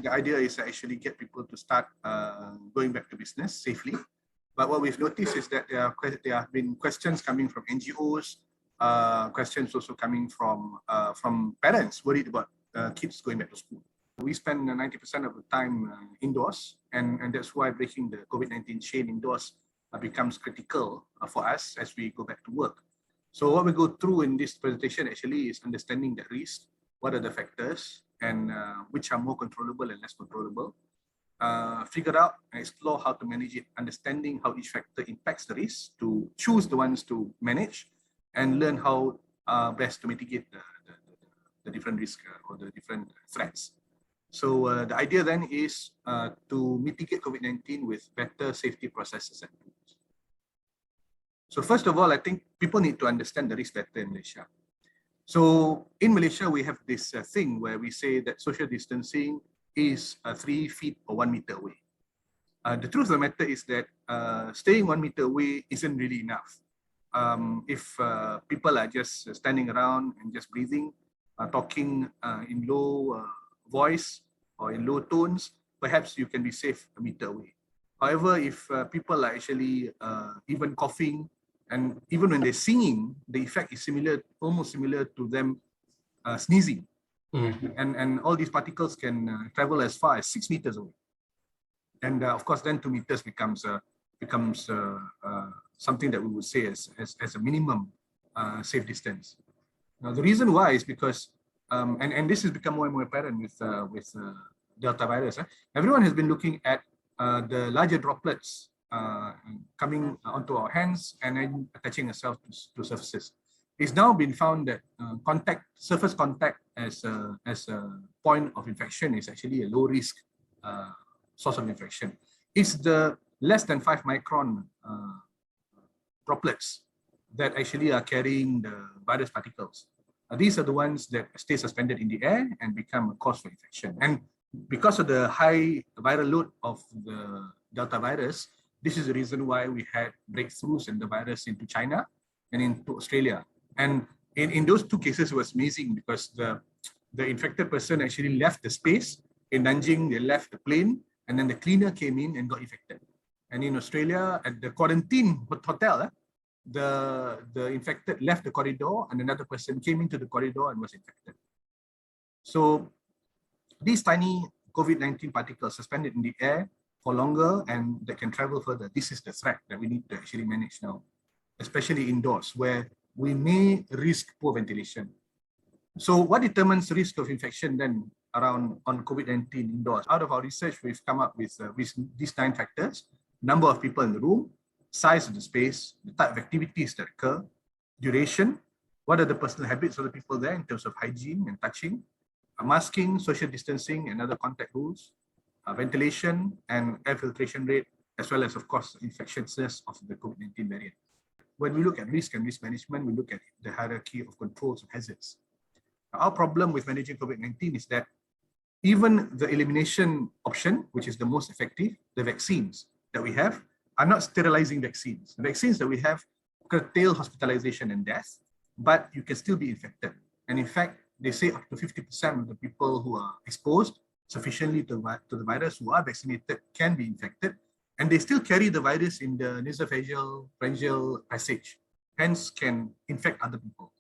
The idea is to actually get people to start going back to business safely. But what we've noticed is that there have been questions coming from NGOs, questions also coming from parents worried about kids going back to school. We spend 90% of the time indoors, and that's why breaking the COVID-19 chain indoors becomes critical for us as we go back to work. So what we go through in this presentation actually is understanding the risk, what are the factors, and which are more controllable and less controllable. Figure out and explore how to manage it, understanding how each factor impacts the risk, to choose the ones to manage, and learn how best to mitigate the different risks or the different threats. So the idea then is to mitigate COVID-19 with better safety processes and tools. So first of all, I think people need to understand the risk better in Malaysia. So in Malaysia, we have this thing where we say that social distancing is 3 feet or 1 meter away. The truth of the matter is that staying 1 meter away isn't really enough. If people are just standing around and just breathing, talking in low voice or in low tones, perhaps you can be safe 1 meter away. However, if people are actually even coughing, and even when they're singing, the effect is similar, almost similar to them sneezing. And all these particles can travel as far as 6 meters away. And of course, then 2 meters becomes something that we would say as a minimum safe distance. Now, the reason why is because, and this has become more and more apparent with Delta virus. Everyone has been looking at the larger droplets coming onto our hands and then attaching ourselves to surfaces. It's now been found that surface contact as a point of infection is actually a low risk source of infection. It's the less than 5 micron droplets that actually are carrying the virus particles. These are the ones that stay suspended in the air and become a cause for infection. And because of the high viral load of the Delta virus, this is the reason why we had breakthroughs in the virus into China and into Australia. And in those 2 cases, it was amazing because the infected person actually left the space. In Nanjing, they left the plane, and then the cleaner came in and got infected. And in Australia, at the quarantine hotel, the infected left the corridor, and another person came into the corridor and was infected. So these tiny COVID-19 particles suspended in the air for longer and that can travel further. This is the threat that we need to actually manage now, especially indoors, where we may risk poor ventilation. So what determines risk of infection then on COVID-19 indoors? Out of our research, we've come up with these 9 factors: number of people in the room, size of the space, the type of activities that occur, duration, what are the personal habits of the people there in terms of hygiene and touching, masking, social distancing and other contact rules, ventilation and air filtration rate, as well as, of course, infectiousness of the COVID-19 variant. When we look at risk and risk management, we look at the hierarchy of controls and hazards. Our problem with managing COVID-19 is that even the elimination option, which is the most effective, the vaccines that we have, are not sterilizing vaccines. The vaccines that we have curtail hospitalization and death, but you can still be infected. And in fact, they say up to 50% of the people who are exposed sufficiently to the virus who are vaccinated can be infected, and they still carry the virus in the nasopharyngeal passage, hence can infect other people.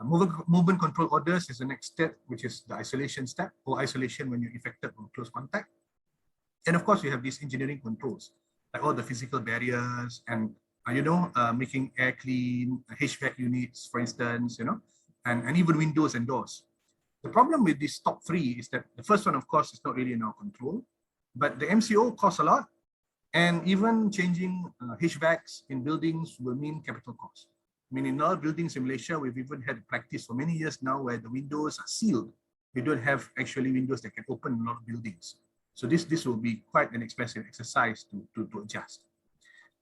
Movement control orders is the next step, which is the isolation step, or isolation when you're infected from close contact. And of course, we have these engineering controls, like all the physical barriers and, making air clean, HVAC units, for instance, and even windows and doors. The problem with these top 3 is that the first one, of course, is not really in our control, but the MCO costs a lot, and even changing HVACs in buildings will mean capital costs. I mean, in our buildings in Malaysia, we've even had a practice for many years now where the windows are sealed. We don't have actually windows that can open in a lot of buildings. So this will be quite an expensive exercise to adjust.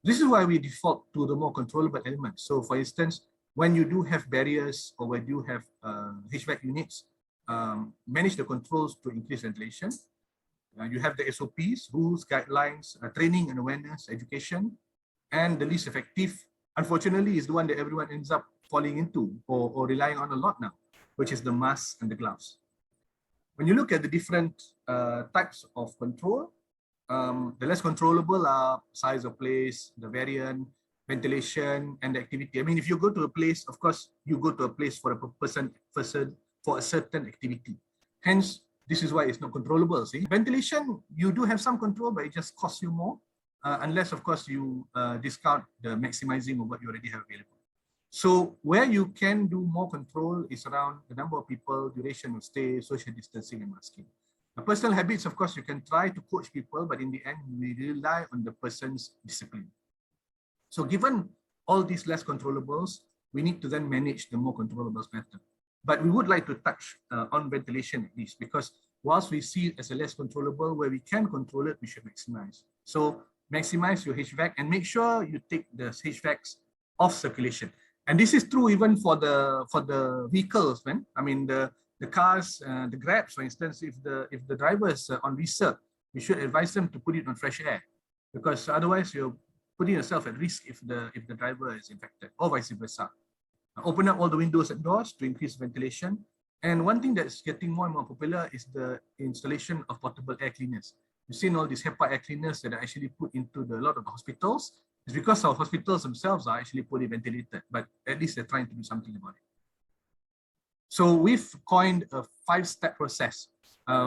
This is why we default to the more controllable elements. So for instance, when you do have barriers or when you have HVAC units, manage the controls to increase ventilation. You have the SOPs, rules, guidelines, training and awareness, education, and the least effective, unfortunately, is the one that everyone ends up falling into or relying on a lot now, which is the masks and the gloves. when you look at the different types of control, the less controllable are size of place, the variant, ventilation, and the activity. I mean, if you go to a place, of course, you go to a place for a person for a certain activity. Hence, this is why it's not controllable. See, ventilation, you do have some control, but it just costs you more, unless, of course, you discount the maximizing of what you already have available. So where you can do more control is around the number of people, duration of stay, social distancing, and masking. Personal habits, of course, you can try to coach people, but in the end, we rely on the person's discipline. So given all these less controllables, we need to then manage the more controllables better. But we would like to touch on ventilation at least, because whilst we see it as a less controllable, where we can control it, we should maximize. So maximize your HVAC and make sure you take the HVACs off circulation. And this is true even for the vehicles, man. I mean, the cars, the Grabs, for instance, if the drivers on reserve, we should advise them to put it on fresh air, because otherwise you're putting yourself at risk if the driver is infected, or vice versa. Open up all the windows and doors to increase ventilation. And one thing that's getting more and more popular is the installation of portable air cleaners. You've seen all these HEPA air cleaners that are actually put into a lot of the hospitals. It's because our hospitals themselves are actually poorly ventilated, but at least they're trying to do something about it. So we've coined a 5-step process,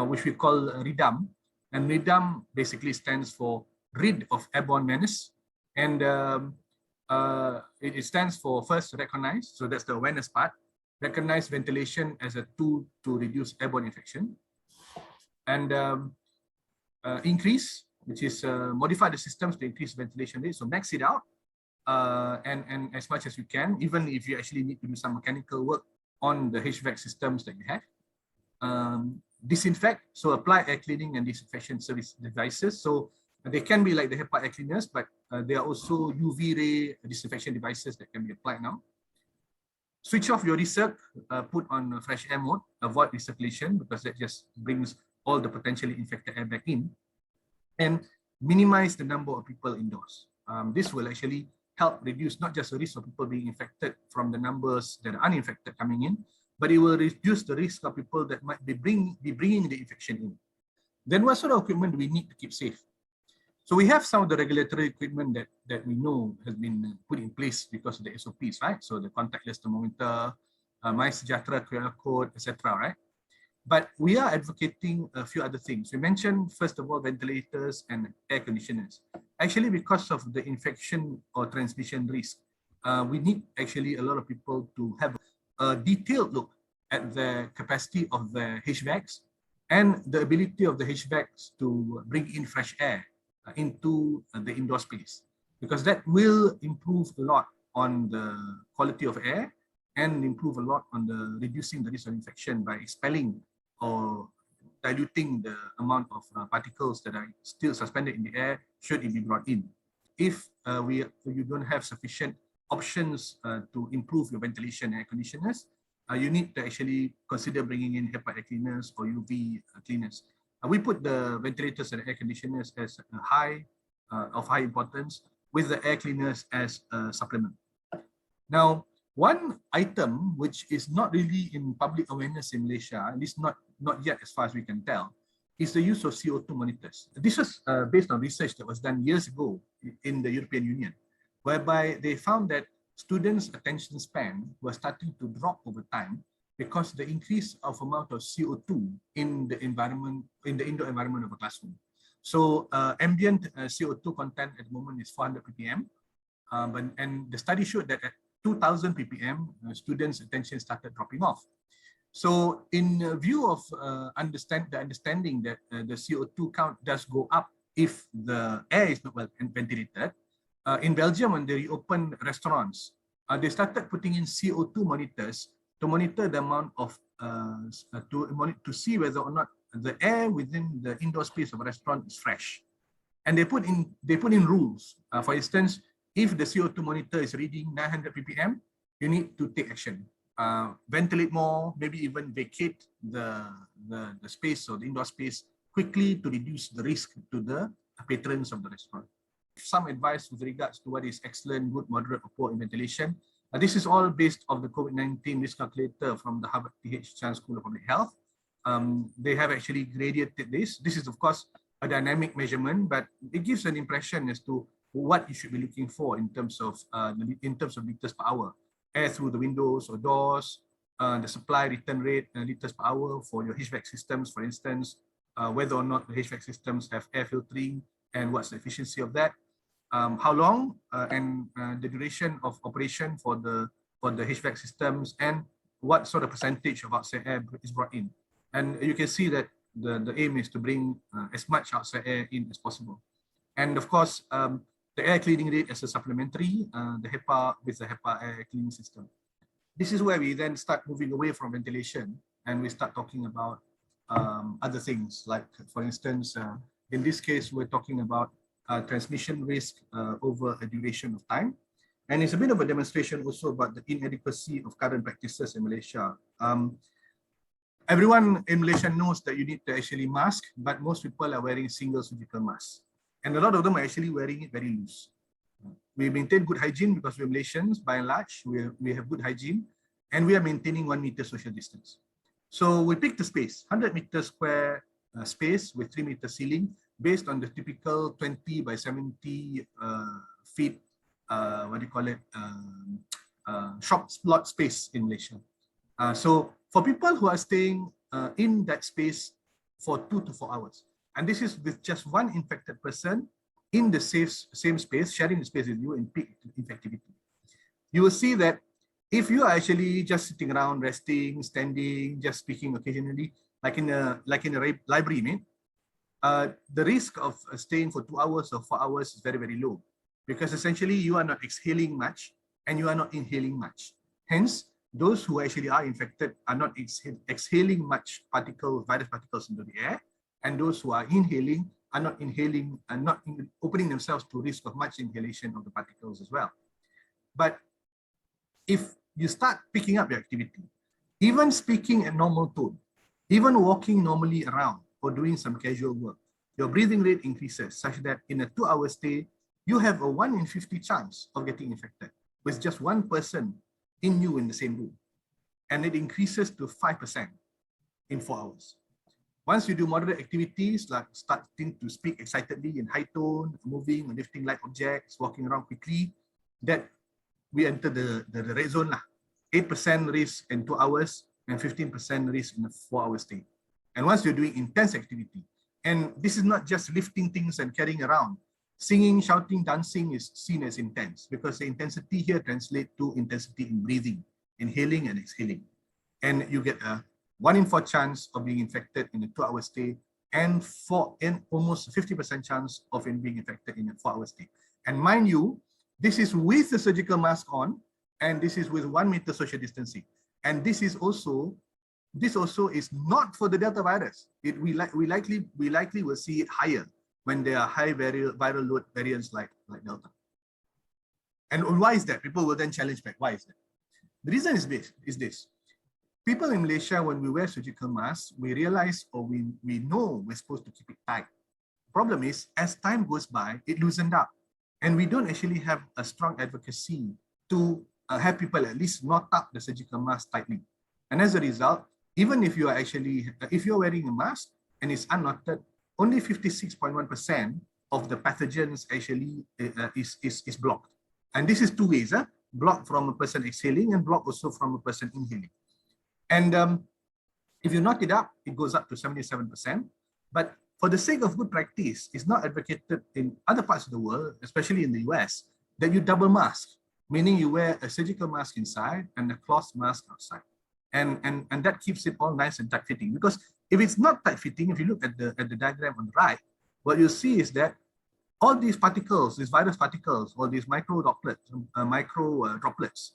which we call RIDAM. And RIDAM basically stands for Rid of Airborne Menace. And it stands for first, recognize. So that's the awareness part. Recognize ventilation as a tool to reduce airborne infection. And increase, which is modify the systems to increase ventilation rate. So max it out and as much as you can, even if you actually need to do some mechanical work on the HVAC systems that you have. Disinfect, so apply air cleaning and disinfection service devices. So they can be like the HEPA air cleaners, but there are also UV ray disinfection devices that can be applied now. Switch off your recirc, put on fresh air mode, avoid recirculation because that just brings all the potentially infected air back in. And minimize the number of people indoors. This will actually help reduce not just the risk of people being infected from the numbers that are uninfected coming in, but it will reduce the risk of people that might be bringing the infection in. Then what sort of equipment do we need to keep safe? So we have some of the regulatory equipment that we know has been put in place because of the SOPs, right? So the contactless thermometer, MySejahtera QR code, etc., right? But we are advocating a few other things. We mentioned, first of all, ventilators and air conditioners. Actually, because of the infection or transmission risk, we need actually a lot of people to have a detailed look at the capacity of the HVACs and the ability of the HVACs to bring in fresh air into the indoor space, because that will improve a lot on the quality of air and improve a lot on the reducing the risk of infection by expelling or diluting the amount of particles that are still suspended in the air should it be brought in. If you don't have sufficient options to improve your ventilation air conditioners, you need to actually consider bringing in HEPA air cleaners or UV cleaners. We put the ventilators and air conditioners as of high importance, with the air cleaners as a supplement. Now, one item which is not really in public awareness in Malaysia, at least not yet as far as we can tell, is the use of CO2 monitors. This was based on research that was done years ago in the European Union, whereby they found that students' attention span was starting to drop over time because the increase of amount of CO2 in the environment, in the indoor environment of a classroom. So ambient CO2 content at the moment is 400 ppm, and the study showed that at 2000 ppm, students' attention started dropping off. So in view of the understanding that the CO2 count does go up if the air is not well ventilated, in Belgium, when they reopened restaurants, they started putting in CO2 monitors to monitor the amount of, to see whether or not the air within the indoor space of a restaurant is fresh. And they put in rules. For instance, if the CO2 monitor is reading 900 ppm, you need to take action. Ventilate more, maybe even vacate the space or the indoor space quickly to reduce the risk to the patrons of the restaurant. Some advice with regards to what is excellent, good, moderate, or poor in ventilation. This is all based on the COVID-19 risk calculator from the Harvard T.H. Chan School of Public Health. They have actually gradiated this. This is, of course, a dynamic measurement, but it gives an impression as to what you should be looking for in terms of liters per hour, air through the windows or doors, the supply return rate, liters per hour for your HVAC systems, for instance, whether or not the HVAC systems have air filtering and what's the efficiency of that, how long and the duration of operation for the HVAC systems, and what sort of percentage of outside air is brought in. And you can see that the aim is to bring as much outside air in as possible. And of course, the air cleaning rate as a supplementary, the HEPA with the HEPA air cleaning system. This is where we then start moving away from ventilation and we start talking about other things. Like, for instance, in this case, we're talking about transmission risk over a duration of time. And it's a bit of a demonstration also about the inadequacy of current practices in Malaysia. Everyone in Malaysia knows that you need to actually mask, but most people are wearing single surgical masks. And a lot of them are actually wearing it very loose. We maintain good hygiene because we're Malaysians, by and large, we have good hygiene, and we are maintaining 1 meter social distance. So we picked a space, 100 meter square space with 3 meter ceiling, based on the typical 20 by 70 feet, shop lot space in Malaysia. So for people who are staying in that space for 2 to 4 hours, and this is with just one infected person in the same space, sharing the space with you in peak infectivity, you will see that if you are actually just sitting around, resting, standing, just speaking occasionally, like in a library, mate, the risk of staying for 2 hours or 4 hours is very, very low, because essentially you are not exhaling much and you are not inhaling much. Hence, those who actually are infected are not exhaling much virus particles into the air, and those who are inhaling are not inhaling and not opening themselves to risk of much inhalation of the particles as well. But if you start picking up your activity, even speaking at normal tone, even walking normally around or doing some casual work, your breathing rate increases such that in a 2-hour stay, you have a 1 in 50 chance of getting infected with just one person in the same room. And it increases to 5% in 4 hours. Once you do moderate activities like starting to speak excitedly in high tone, moving or lifting light objects, walking around quickly, that we enter the red zone. 8% risk in 2 hours and 15% risk in a 4-hour stay. And once you're doing intense activity, and this is not just lifting things and carrying around, singing, shouting, dancing is seen as intense, because the intensity here translates to intensity in breathing, inhaling and exhaling. And you get a 1 in 4 chance of being infected in a 2-hour stay, and almost 50% chance of being infected in a 4-hour stay. And mind you, this is with the surgical mask on, and this is with 1 meter social distancing. And this also is not for the Delta virus. We likely will see it higher when there are high viral load variants like Delta. And why is that? People will then challenge back. Why is that? The reason is this. People in Malaysia, when we wear surgical masks, we realize, or we know we're supposed to keep it tight. Problem is, as time goes by, it loosened up. And we don't actually have a strong advocacy to have people at least knot up the surgical mask tightly. And as a result, even if you are if you're wearing a mask and it's unknotted, only 56.1% of the pathogens actually is blocked. And this is two ways, blocked from a person exhaling and blocked also from a person inhaling. And if you knot it up, it goes up to 77%. But for the sake of good practice, it's not advocated in other parts of the world, especially in the US, that you double mask, meaning you wear a surgical mask inside and a cloth mask outside. And that keeps it all nice and tight fitting. Because if it's not tight fitting, if you look at the diagram on the right, what you'll see is that all these particles, these virus particles, or these micro droplets,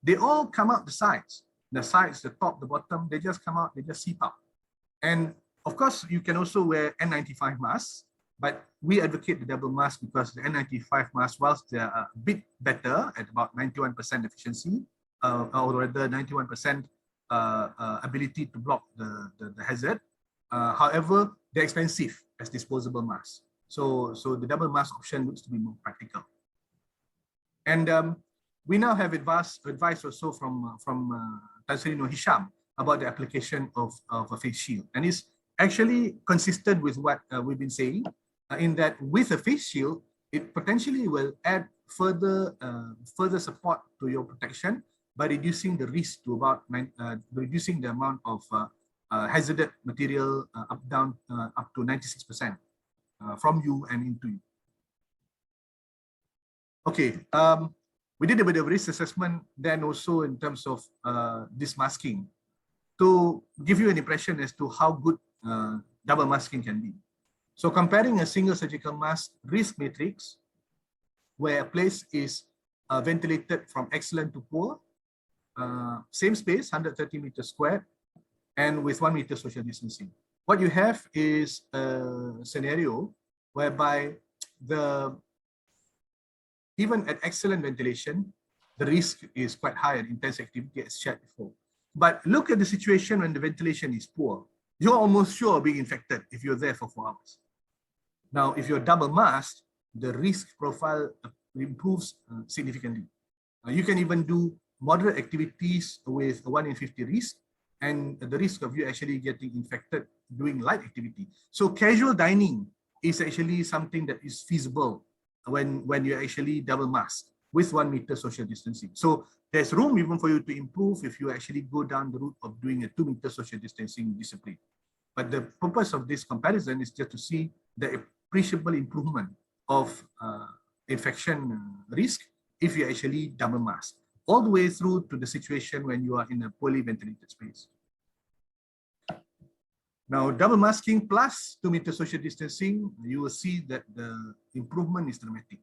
they all come out the sides. The sides, the top, the bottom, they just come out, they just seep out. And of course, you can also wear N95 masks, but we advocate the double mask because the N95 masks, whilst they are a bit better at about 91% efficiency, or rather 91% ability to block the hazard, however, they're expensive as disposable masks. So the double mask option looks to be more practical. And we now have advice also from Tan Sri Hisham about the application of a face shield. And it's actually consistent with what we've been saying, in that with a face shield, it potentially will add further support to your protection by reducing the risk to about reducing the amount of hazardous material up to 96% from you and into you. Okay, we did a bit of risk assessment then also in terms of this masking to give you an impression as to how good double masking can be. So comparing a single surgical mask risk matrix, where a place is ventilated from excellent to poor, same space, 130 meters squared, and with 1 meter social distancing. What you have is a scenario whereby even at excellent ventilation, the risk is quite high and intense activity as shared before. But look at the situation when the ventilation is poor. You're almost sure of being infected if you're there for 4 hours. Now, if you're double masked, the risk profile improves significantly. You can even do moderate activities with a 1 in 50 risk, and the risk of you actually getting infected doing light activity. So casual dining is actually something that is feasible when you actually double mask with 1 meter social distancing. So there's room even for you to improve if you actually go down the route of doing a 2 meter social distancing discipline. But the purpose of this comparison is just to see the appreciable improvement of infection risk if you actually double mask, all the way through to the situation when you are in a poorly ventilated space. Now, double masking plus 2 meter social distancing, you will see that the improvement is dramatic.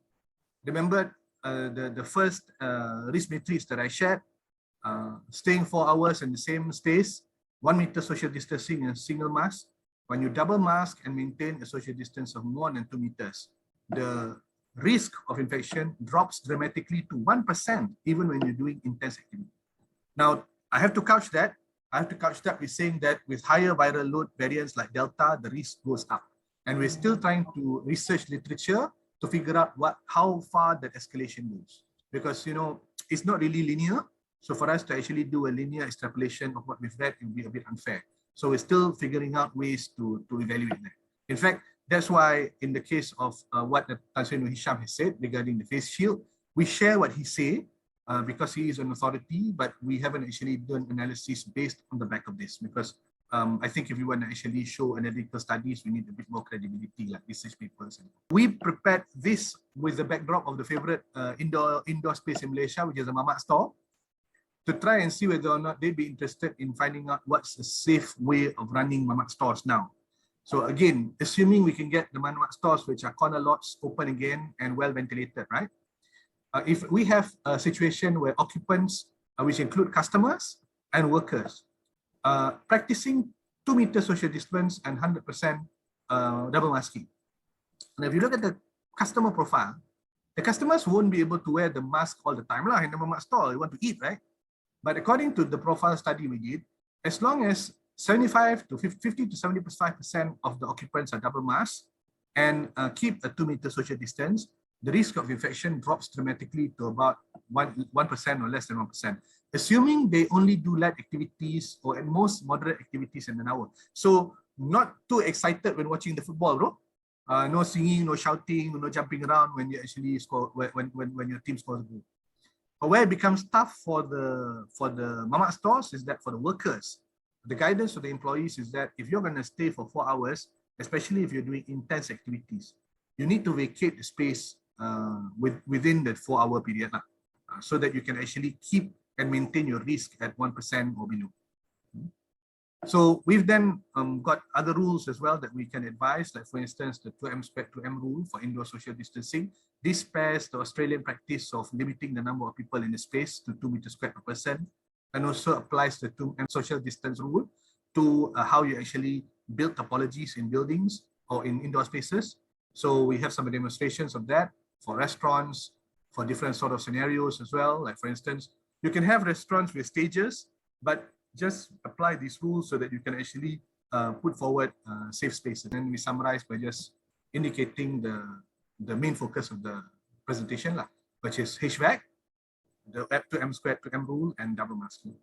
Remember the first risk matrix that I shared, staying 4 hours in the same space, 1 meter social distancing and single mask. When you double mask and maintain a social distance of more than 2 meters, the risk of infection drops dramatically to 1%, even when you're doing intense activity. Now, I have to couch that with saying that with higher viral load variants like Delta, the risk goes up. And we're still trying to research literature to figure out how far that escalation goes. Because, you know, it's not really linear. So for us to actually do a linear extrapolation of what we've read, it will be a bit unfair. So we're still figuring out ways to evaluate that. In fact, that's why in the case of what Tan Sri Nur Hisham has said regarding the face shield, we share what he said because he is an authority, but we haven't actually done analysis based on the back of this, because I think if we want to actually show analytical studies, we need a bit more credibility, like research papers. We prepared this with the backdrop of the favorite indoor space in Malaysia, which is a mamak store, to try and see whether or not they'd be interested in finding out what's a safe way of running mamak stores now. So again, assuming we can get the mamak stores which are corner lots open again and well ventilated, right? If we have a situation where occupants, which include customers and workers, practicing 2 meter social distance and 100% double masking. And if you look at the customer profile, the customers won't be able to wear the mask all the time in the mamak store. You want to eat, right? But according to the profile study we did, as long as 50 to 75% of the occupants are double masked and keep a 2 meter social distance, the risk of infection drops dramatically to about 1% or less than 1%, assuming they only do light activities or at most moderate activities in an hour. So not too excited when watching the football, bro. No singing, no shouting, no jumping around when you actually score, when your team scores a goal. But where it becomes tough for the mamak stores is that for the workers, the guidance for the employees is that if you're going to stay for 4 hours, especially if you're doing intense activities, you need to vacate the space within that 4-hour period so that you can actually keep and maintain your risk at 1% or below. So we've then got other rules as well that we can advise, like for instance, the 2M2M rule for indoor social distancing. This pairs the Australian practice of limiting the number of people in the space to 2 meters squared per person, and also applies the 2M social distance rule to how you actually build topologies in buildings or in indoor spaces. So we have some demonstrations of that for restaurants, for different sort of scenarios as well. Like for instance, you can have restaurants with stages, but just apply these rules so that you can actually put forward safe spaces. And we summarize by just indicating the main focus of the presentation, which is HVAC, the 2M2M rule, and double masking.